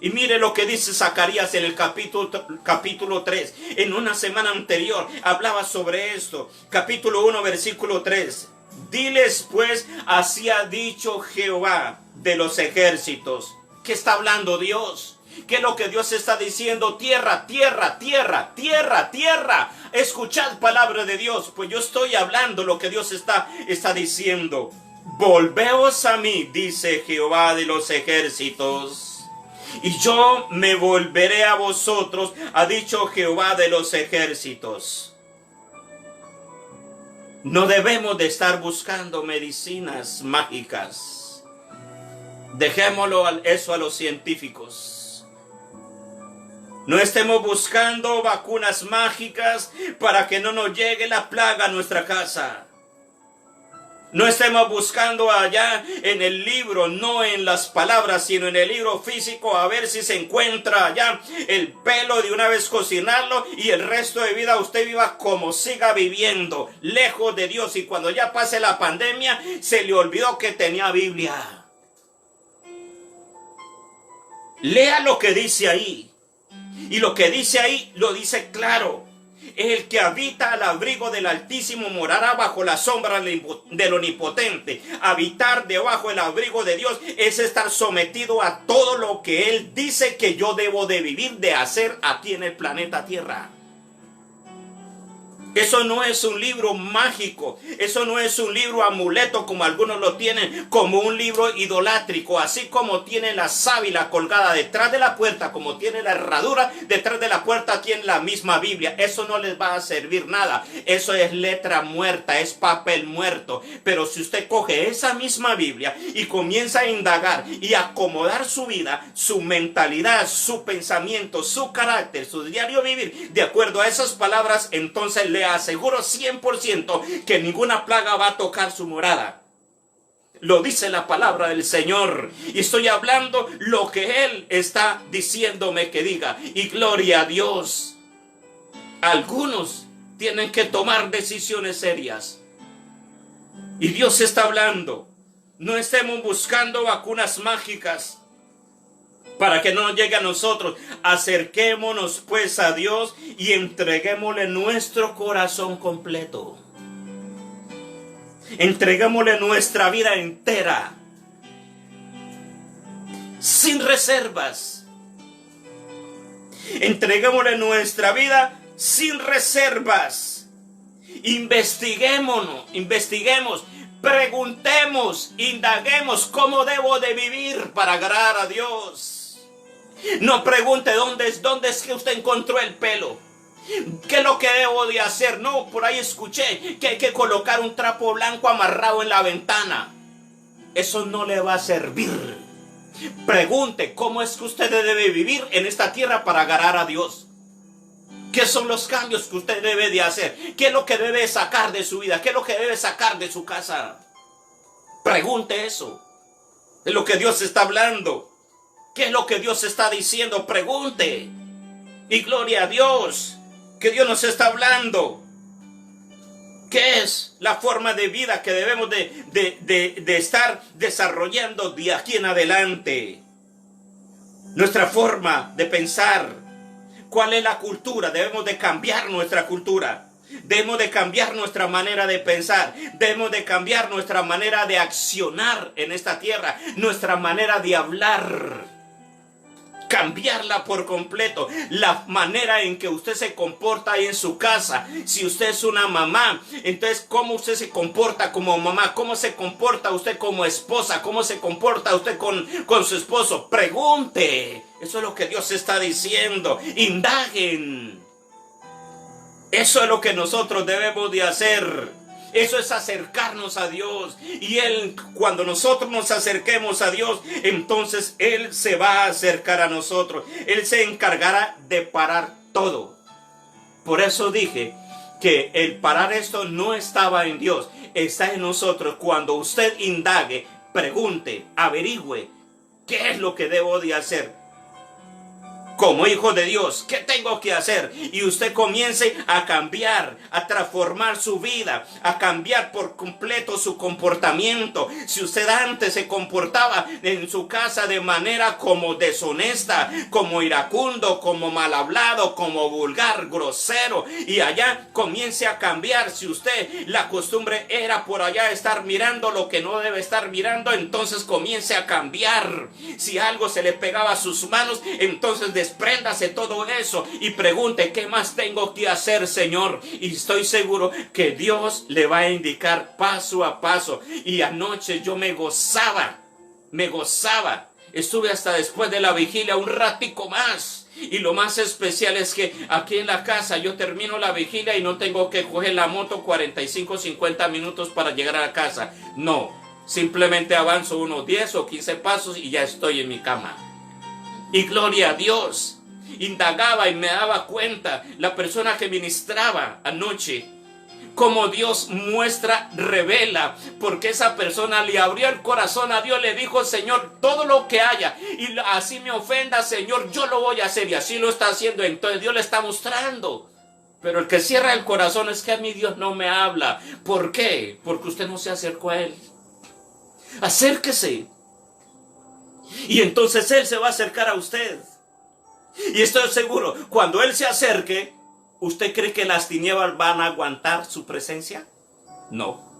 Y mire lo que dice Zacarías en el capítulo 3. En una semana anterior hablaba sobre esto. Capítulo 1, versículo 3. Diles pues, así ha dicho Jehová de los ejércitos. ¿Qué está hablando Dios? ¿Qué es lo que Dios está diciendo? Tierra, tierra, tierra, tierra, tierra. Escuchad palabra de Dios. Pues yo estoy hablando lo que Dios está diciendo. Volveos a mí, dice Jehová de los ejércitos, y yo me volveré a vosotros, ha dicho Jehová de los ejércitos. No debemos de estar buscando medicinas mágicas. Dejémoslo eso a los científicos. No estemos buscando vacunas mágicas para que no nos llegue la plaga a nuestra casa. No estemos buscando allá en el libro, no en las palabras, sino en el libro físico, a ver si se encuentra allá el pelo, de una vez cocinarlo, y el resto de vida usted viva como siga viviendo, lejos de Dios. Y cuando ya pase la pandemia, se le olvidó que tenía Biblia. Lea lo que dice ahí. Y lo que dice ahí, lo dice claro. El que habita al abrigo del Altísimo morará bajo la sombra del Omnipotente. Habitar debajo del abrigo de Dios es estar sometido a todo lo que Él dice que yo debo de vivir, de hacer aquí en el planeta Tierra. Eso no es un libro mágico, eso no es un libro amuleto como algunos lo tienen, como un libro idolátrico, así como tiene la sábila colgada detrás de la puerta, como tiene la herradura detrás de la puerta, tiene la misma Biblia. Eso no les va a servir nada, eso es letra muerta, es papel muerto. Pero si usted coge esa misma Biblia y comienza a indagar y acomodar su vida, su mentalidad, su pensamiento, su carácter, su diario vivir, de acuerdo a esas palabras, entonces le aseguro 100% que ninguna plaga va a tocar su morada. Lo dice la palabra del Señor. Y estoy hablando lo que Él está diciéndome que diga. Y gloria a Dios. Algunos tienen que tomar decisiones serias. Y Dios está hablando. No estemos buscando vacunas mágicas para que no llegue a nosotros. Acerquémonos pues a Dios y entreguémosle nuestro corazón completo. Entreguémosle nuestra vida entera, sin reservas. Entreguémosle nuestra vida sin reservas. Investiguemos, preguntemos, indaguemos cómo debo de vivir para agradar a Dios. No pregunte dónde es que usted encontró el pelo. ¿Qué es lo que debo de hacer? No, por ahí escuché que hay que colocar un trapo blanco amarrado en la ventana. Eso no le va a servir. Pregunte cómo es que usted debe vivir en esta tierra para agradar a Dios. ¿Qué son los cambios que usted debe de hacer? ¿Qué es lo que debe sacar de su vida? ¿Qué es lo que debe sacar de su casa? Pregunte eso. Es lo que Dios está hablando. ¿Qué es lo que Dios está diciendo? Pregunte. Y gloria a Dios, que Dios nos está hablando. ¿Qué es la forma de vida que debemos de estar desarrollando de aquí en adelante? Nuestra forma de pensar. ¿Cuál es la cultura? Debemos de cambiar nuestra cultura. Debemos de cambiar nuestra manera de pensar. Debemos de cambiar nuestra manera de accionar en esta tierra. Nuestra manera de hablar. Cambiarla por completo. La manera en que usted se comporta ahí en su casa. Si usted es una mamá, entonces cómo usted se comporta como mamá. Cómo se comporta usted como esposa. Cómo se comporta usted con su esposo. Pregunte. Eso es lo que Dios está diciendo. Indaguen. Eso es lo que nosotros debemos de hacer. Eso es acercarnos a Dios. Y Él, cuando nosotros nos acerquemos a Dios, entonces Él se va a acercar a nosotros. Él se encargará de parar todo. Por eso dije que el parar esto no estaba en Dios, está en nosotros. Cuando usted indague, pregunte, averigüe, ¿qué es lo que debo de hacer? Como hijo de Dios, ¿qué tengo que hacer? Y usted comience a cambiar, a transformar su vida, a cambiar por completo su comportamiento. Si usted antes se comportaba en su casa de manera como deshonesta, como iracundo, como mal hablado, como vulgar, grosero, y allá comience a cambiar. Si usted la costumbre era por allá estar mirando lo que no debe estar mirando, entonces comience a cambiar. Si algo se le pegaba a sus manos, entonces despréndase todo eso y pregunte, ¿qué más tengo que hacer, Señor? Y estoy seguro que Dios le va a indicar paso a paso. Y anoche yo me gozaba. Estuve hasta después de la vigilia un ratico más. Y lo más especial es que aquí en la casa yo termino la vigilia y no tengo que coger la moto 45 o 50 minutos para llegar a la casa. No, simplemente avanzo unos 10 o 15 pasos y ya estoy en mi cama. Y gloria a Dios, indagaba y me daba cuenta la persona que ministraba anoche, como Dios muestra, revela, porque esa persona le abrió el corazón a Dios, le dijo, Señor, todo lo que haya, y así me ofenda, Señor, yo lo voy a hacer, y así lo está haciendo. Entonces Dios le está mostrando. Pero el que cierra el corazón es que a mí Dios no me habla. ¿Por qué? Porque usted no se acercó a Él. Acérquese. Y entonces Él se va a acercar a usted. Y estoy seguro, cuando Él se acerque, ¿usted cree que las tinieblas van a aguantar su presencia? No.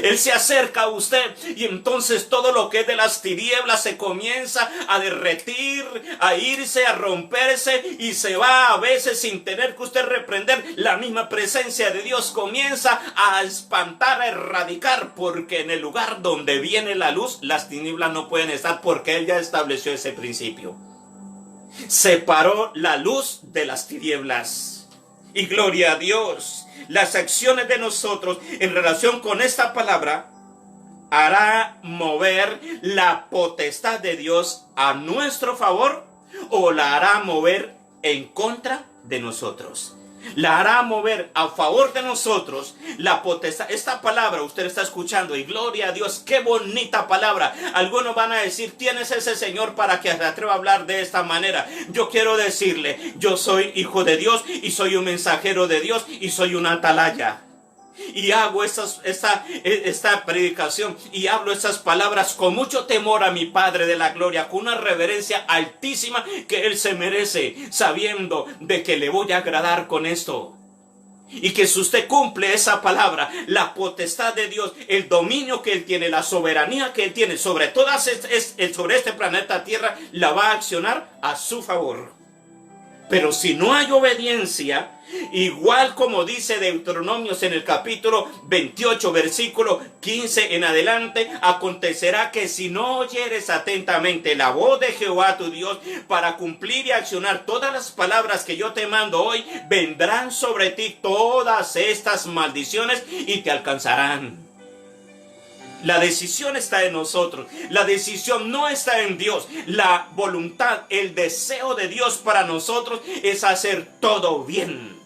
Él se acerca a usted y entonces todo lo que es de las tinieblas se comienza a derretir, a irse, a romperse y se va a veces sin tener que usted reprender. La misma presencia de Dios comienza a espantar, a erradicar, porque en el lugar donde viene la luz, las tinieblas no pueden estar, porque Él ya estableció ese principio. Separó la luz de las tinieblas. Y gloria a Dios. Las acciones de nosotros en relación con esta palabra hará mover la potestad de Dios a nuestro favor o la hará mover en contra de nosotros. La hará mover a favor de nosotros la potestad. Esta palabra usted está escuchando y gloria a Dios, qué bonita palabra. Algunos van a decir, ¿quién es ese Señor para que se atreva a hablar de esta manera? Yo quiero decirle, yo soy hijo de Dios y soy un mensajero de Dios y soy una atalaya. Y hago esta predicación y hablo esas palabras con mucho temor a mi Padre de la gloria, con una reverencia altísima que Él se merece, sabiendo de que le voy a agradar con esto. Y que si usted cumple esa palabra, la potestad de Dios, el dominio que Él tiene, la soberanía que Él tiene sobre sobre este planeta Tierra, la va a accionar a su favor. Pero si no hay obediencia, igual como dice Deuteronomios en el capítulo 28, versículo 15 en adelante, acontecerá que si no oyeres atentamente la voz de Jehová tu Dios para cumplir y accionar todas las palabras que yo te mando hoy, vendrán sobre ti todas estas maldiciones y te alcanzarán. La decisión está en nosotros. La decisión no está en Dios. La voluntad, el deseo de Dios para nosotros es hacer todo bien.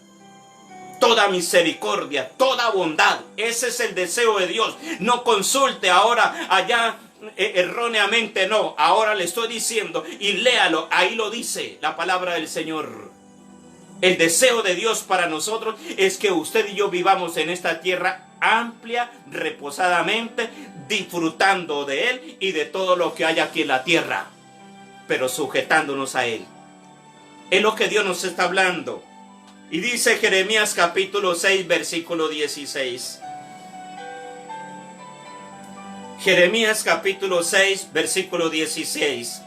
Toda misericordia, toda bondad. Ese es el deseo de Dios. No consulte ahora allá erróneamente, no. Ahora le estoy diciendo y léalo. Ahí lo dice la palabra del Señor. El deseo de Dios para nosotros es que usted y yo vivamos en esta tierra amplia, reposadamente, disfrutando de Él y de todo lo que hay aquí en la tierra, pero sujetándonos a Él. Es lo que Dios nos está hablando. Y dice Jeremías capítulo 6, versículo 16. Jeremías capítulo 6, versículo 16.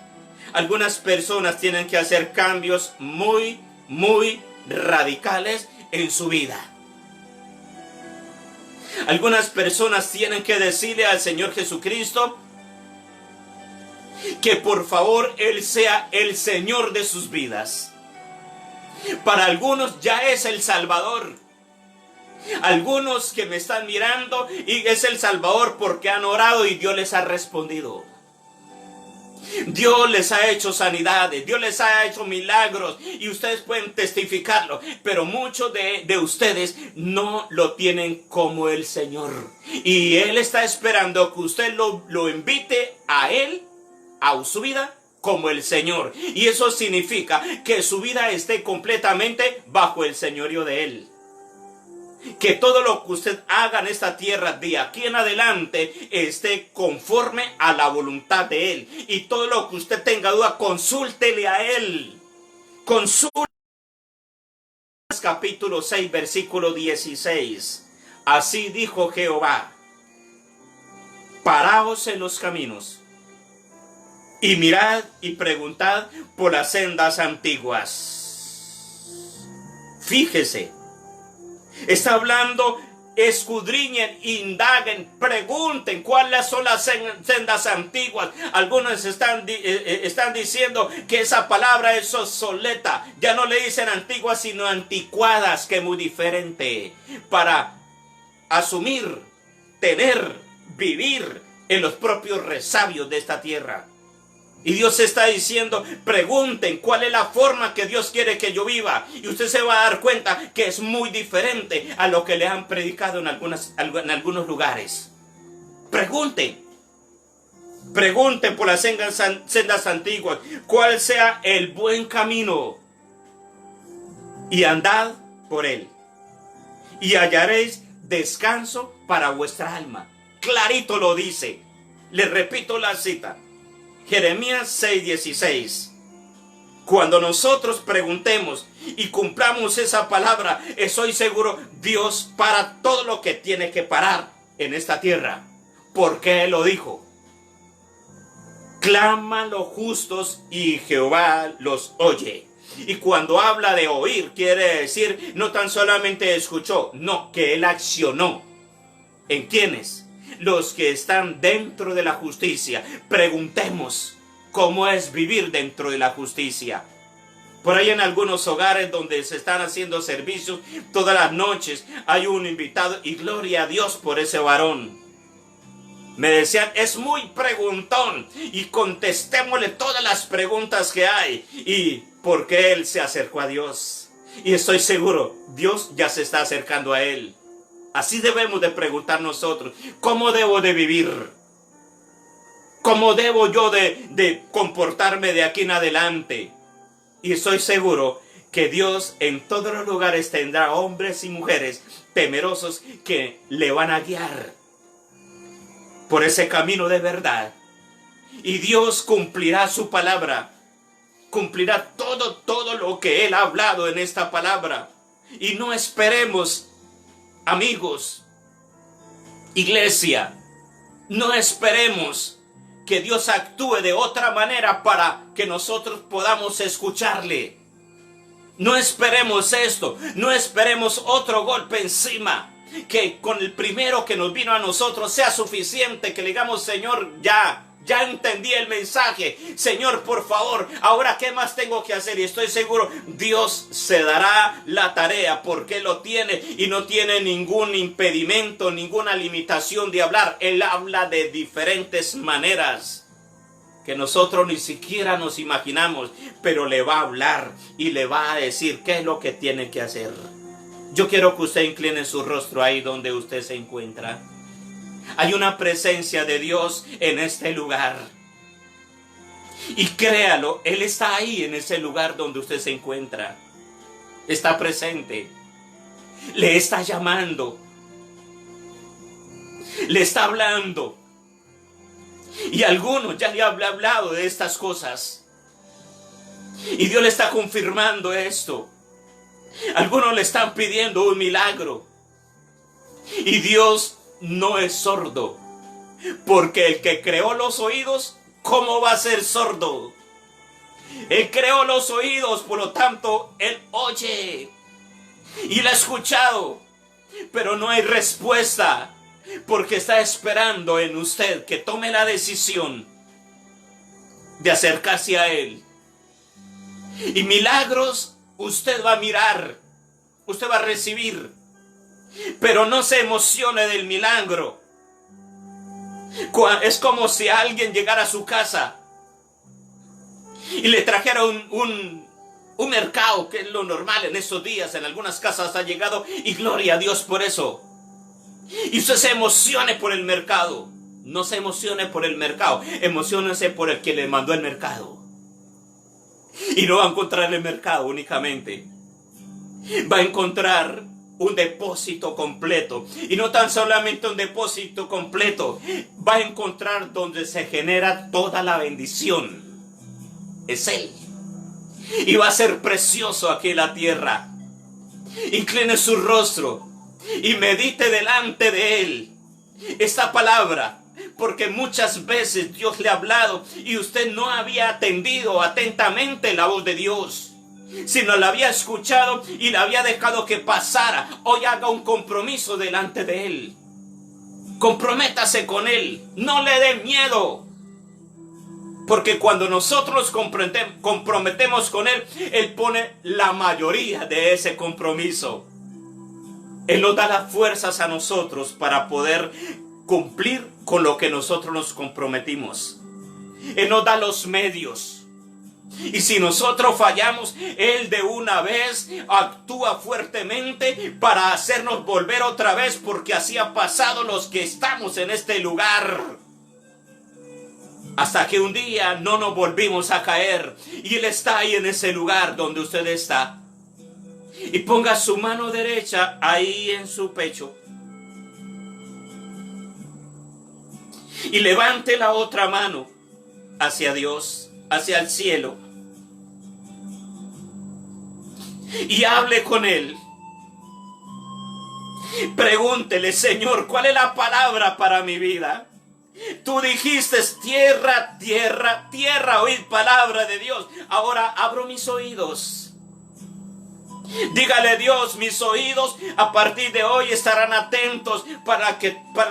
Algunas personas tienen que hacer cambios muy radicales en su vida. Algunas personas tienen que decirle al Señor Jesucristo que por favor Él sea el Señor de sus vidas. Para algunos ya es el Salvador. Algunos que me están mirando y es el Salvador porque han orado y Dios les ha respondido. Dios les ha hecho sanidades, Dios les ha hecho milagros y ustedes pueden testificarlo, pero muchos de ustedes no lo tienen como el Señor. Y Él está esperando que usted lo invite a Él, a su vida, como el Señor. Y eso significa que su vida esté completamente bajo el señorío de Él. Que todo lo que usted haga en esta tierra de aquí en adelante esté conforme a la voluntad de Él. Y todo lo que usted tenga duda, consúltele a Él. Consúltele. Capítulo 6, versículo 16. Así dijo Jehová: paraos en los caminos y mirad y preguntad por las sendas antiguas. Fíjese. Está hablando, escudriñen, indaguen, pregunten cuáles son las sendas antiguas. Algunos están diciendo que esa palabra es obsoleta. Ya no le dicen antiguas, sino anticuadas, que es muy diferente. Para asumir, tener, vivir en los propios resabios de esta tierra. Y Dios está diciendo, pregunten cuál es la forma que Dios quiere que yo viva. Y usted se va a dar cuenta que es muy diferente a lo que le han predicado en algunos lugares. Pregunten. Pregunten por las sendas antiguas, cuál sea el buen camino. Y andad por él. Y hallaréis descanso para vuestra alma. Clarito lo dice. Le repito la cita. Jeremías 6:16. Cuando nosotros preguntemos y cumplamos esa palabra, estoy seguro, Dios para todo lo que tiene que parar en esta tierra. Porque Él lo dijo. Claman los justos y Jehová los oye. Y cuando habla de oír, quiere decir no tan solamente escuchó, no, que Él accionó. ¿En quiénes? Los que están dentro de la justicia. Preguntemos cómo es vivir dentro de la justicia. Por ahí en algunos hogares donde se están haciendo servicios todas las noches hay un invitado y gloria a Dios por ese varón. Me decían, es muy preguntón y contestémosle todas las preguntas que hay. Y porque él se acercó a Dios. Y estoy seguro, Dios ya se está acercando a él. Así debemos de preguntar nosotros, ¿cómo debo de vivir? ¿Cómo debo yo de comportarme de aquí en adelante? Y estoy seguro que Dios en todos los lugares tendrá hombres y mujeres temerosos que le van a guiar por ese camino de verdad. Y Dios cumplirá su palabra, cumplirá todo lo que Él ha hablado en esta palabra. Y no esperemos, amigos, iglesia, no esperemos que Dios actúe de otra manera para que nosotros podamos escucharle. No esperemos esto, no esperemos otro golpe encima. Que con el primero que nos vino a nosotros sea suficiente, que le digamos: Señor, ya entendí el mensaje. Señor, por favor, ahora qué más tengo que hacer. Y estoy seguro, Dios se dará la tarea, porque Él lo tiene y no tiene ningún impedimento, ninguna limitación de hablar. Él habla de diferentes maneras que nosotros ni siquiera nos imaginamos, pero le va a hablar y le va a decir qué es lo que tiene que hacer. Yo quiero que usted incline su rostro ahí donde usted se encuentra. Hay una presencia de Dios en este lugar. Y créalo, Él está ahí en ese lugar donde usted se encuentra. Está presente. Le está llamando. Le está hablando. Y algunos ya le han hablado de estas cosas. Y Dios le está confirmando esto. Algunos le están pidiendo un milagro. Y Dios no es sordo. Porque el que creó los oídos, ¿cómo va a ser sordo? Él creó los oídos, por lo tanto, Él oye. Y la ha escuchado. Pero no hay respuesta. Porque está esperando en usted que tome la decisión de acercarse a Él. Y milagros usted va a mirar, usted va a recibir, pero no se emocione del milagro. Es como si alguien llegara a su casa y le trajera un mercado, que es lo normal en estos días. En algunas casas ha llegado, y gloria a Dios por eso. Y usted se emocione por el mercado. No se emocione por el mercado, emociónese por el que le mandó el mercado. Y no va a encontrar el mercado únicamente. Va a encontrar un depósito completo. Y no tan solamente un depósito completo. Va a encontrar donde se genera toda la bendición. Es Él. Y va a ser precioso aquí en la tierra. Incline su rostro y medite delante de Él esta palabra. Porque muchas veces Dios le ha hablado y usted no había atendido atentamente la voz de Dios, sino la había escuchado y la había dejado que pasara. Hoy haga un compromiso delante de Él. Comprométase con Él. No le dé miedo. Porque cuando nosotros comprometemos con Él, Él pone la mayoría de ese compromiso. Él nos da las fuerzas a nosotros para poder cumplir con lo que nosotros nos comprometimos. Él nos da los medios. Y si nosotros fallamos, Él de una vez actúa fuertemente para hacernos volver otra vez, porque así ha pasado los que estamos en este lugar. Hasta que un día no nos volvimos a caer. Y Él está ahí en ese lugar donde usted está. Y ponga su mano derecha ahí en su pecho. Y levante la otra mano hacia Dios, hacia el cielo. Y hable con Él. Pregúntele: Señor, ¿cuál es la palabra para mi vida? Tú dijiste: tierra, tierra, tierra, oíd palabra de Dios. Ahora abro mis oídos. Dígale: Dios, mis oídos a partir de hoy estarán atentos para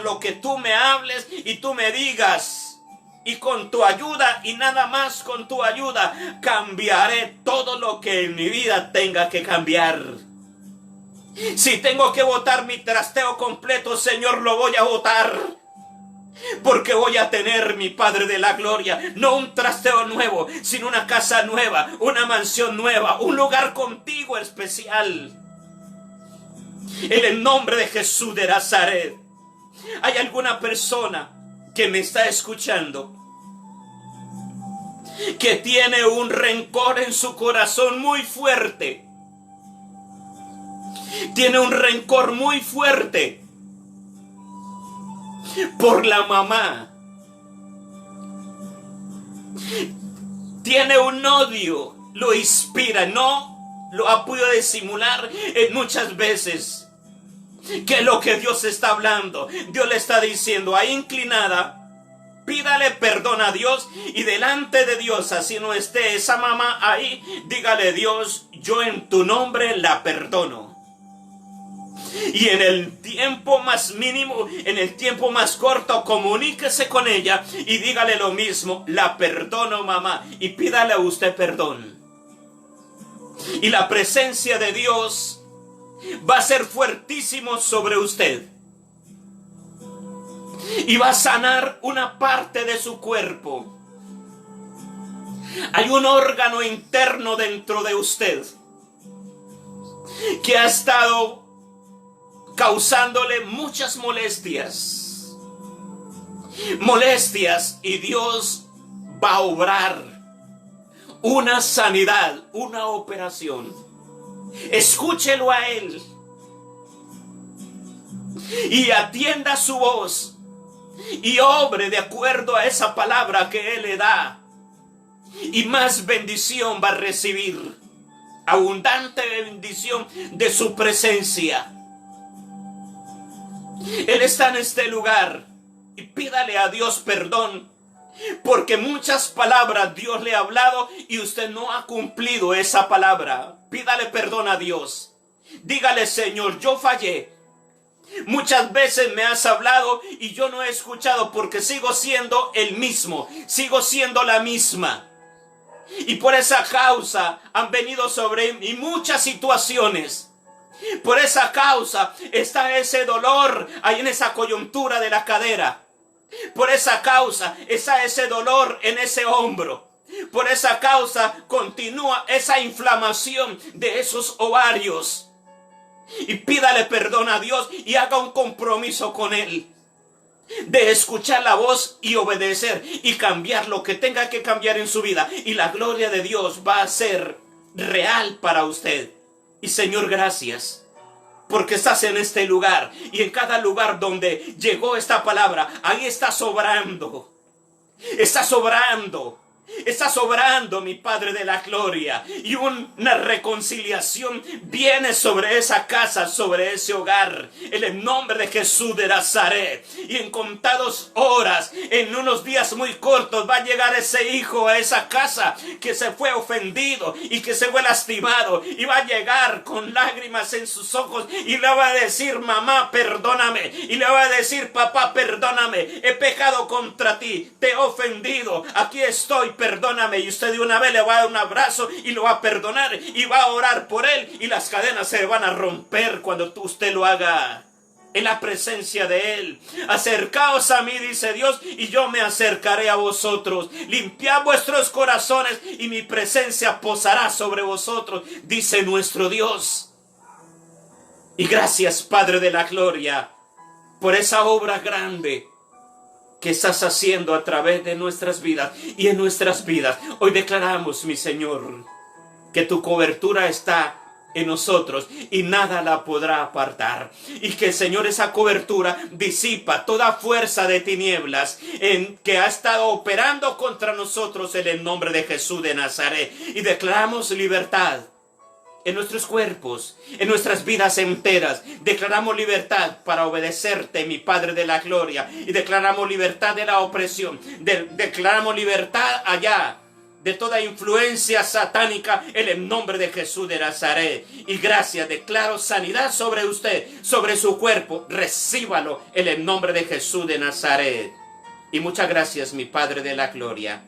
lo que tú me hables y tú me digas. Y con tu ayuda, y nada más con tu ayuda, cambiaré todo lo que en mi vida tenga que cambiar. Si tengo que botar mi trasteo completo, Señor, lo voy a botar. Porque voy a tener, mi Padre de la gloria, no un trasteo nuevo, sino una casa nueva, una mansión nueva, un lugar contigo especial. En el nombre de Jesús de Nazaret. ¿Hay alguna persona que me está escuchando que tiene un rencor en su corazón muy fuerte? Tiene un rencor muy fuerte por la mamá. Tiene un odio, lo inspira, no lo ha podido disimular en muchas veces. ¿Qué es lo que Dios está hablando? Dios le está diciendo: ahí inclinada, pídale perdón a Dios y delante de Dios, así no esté esa mamá ahí, dígale: Dios, yo en tu nombre la perdono. Y en el tiempo más mínimo, en el tiempo más corto, comuníquese con ella y dígale lo mismo: la perdono, mamá, y pídale a usted perdón. Y la presencia de Dios va a ser fuertísimo sobre usted. Y va a sanar una parte de su cuerpo. Hay un órgano interno dentro de usted que ha estado causándole muchas molestias. Y Dios va a obrar una sanidad, una operación. Escúchelo a Él y atienda su voz y obre de acuerdo a esa palabra que Él le da, y más bendición va a recibir, abundante bendición de su presencia. Él está en este lugar y pídale a Dios perdón, porque muchas palabras Dios le ha hablado y usted no ha cumplido esa palabra. Pídale perdón a Dios. Dígale: Señor, yo fallé. Muchas veces me has hablado y yo no he escuchado, porque sigo siendo el mismo, sigo siendo la misma. Y por esa causa han venido sobre mí muchas situaciones. Por esa causa está ese dolor ahí en esa coyuntura de la cadera. Por esa causa está ese dolor en ese hombro. Por esa causa continúa esa inflamación de esos ovarios. Y pídale perdón a Dios y haga un compromiso con Él de escuchar la voz y obedecer y cambiar lo que tenga que cambiar en su vida. Y la gloria de Dios va a ser real para usted. Y Señor, gracias, porque estás en este lugar, y en cada lugar donde llegó esta palabra, ahí está sobrando. Está sobrando. Está sobrando, mi Padre de la gloria. Y una reconciliación viene sobre esa casa, sobre ese hogar, en el nombre de Jesús de Nazaret. Y en contadas horas, en unos días muy cortos, va a llegar ese hijo a esa casa que se fue ofendido y que se fue lastimado. Y va a llegar con lágrimas en sus ojos y le va a decir: mamá, perdóname. Y le va a decir: papá, perdóname. He pecado contra ti, te he ofendido. Aquí estoy, perdóname. Y usted de una vez le va a dar un abrazo y lo va a perdonar y va a orar por él, y las cadenas se van a romper cuando usted lo haga en la presencia de Él. Acercaos a mí, dice Dios, y yo me acercaré a vosotros. Limpiad vuestros corazones y mi presencia posará sobre vosotros, dice nuestro Dios. Y gracias, Padre de la gloria, por esa obra grande que estás haciendo a través de nuestras vidas y en nuestras vidas. Hoy declaramos, mi Señor, que tu cobertura está en nosotros y nada la podrá apartar. Y que, Señor, esa cobertura disipa toda fuerza de tinieblas que ha estado operando contra nosotros, en el nombre de Jesús de Nazaret. Y declaramos libertad en nuestros cuerpos, en nuestras vidas enteras. Declaramos libertad para obedecerte, mi Padre de la gloria. Y declaramos libertad de la opresión. Declaramos libertad allá de toda influencia satánica, en el nombre de Jesús de Nazaret. Y gracias, declaro sanidad sobre usted, sobre su cuerpo. Recíbalo en el nombre de Jesús de Nazaret. Y muchas gracias, mi Padre de la gloria.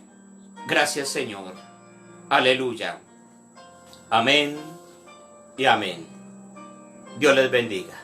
Gracias, Señor. Aleluya. Amén y amén. Dios les bendiga.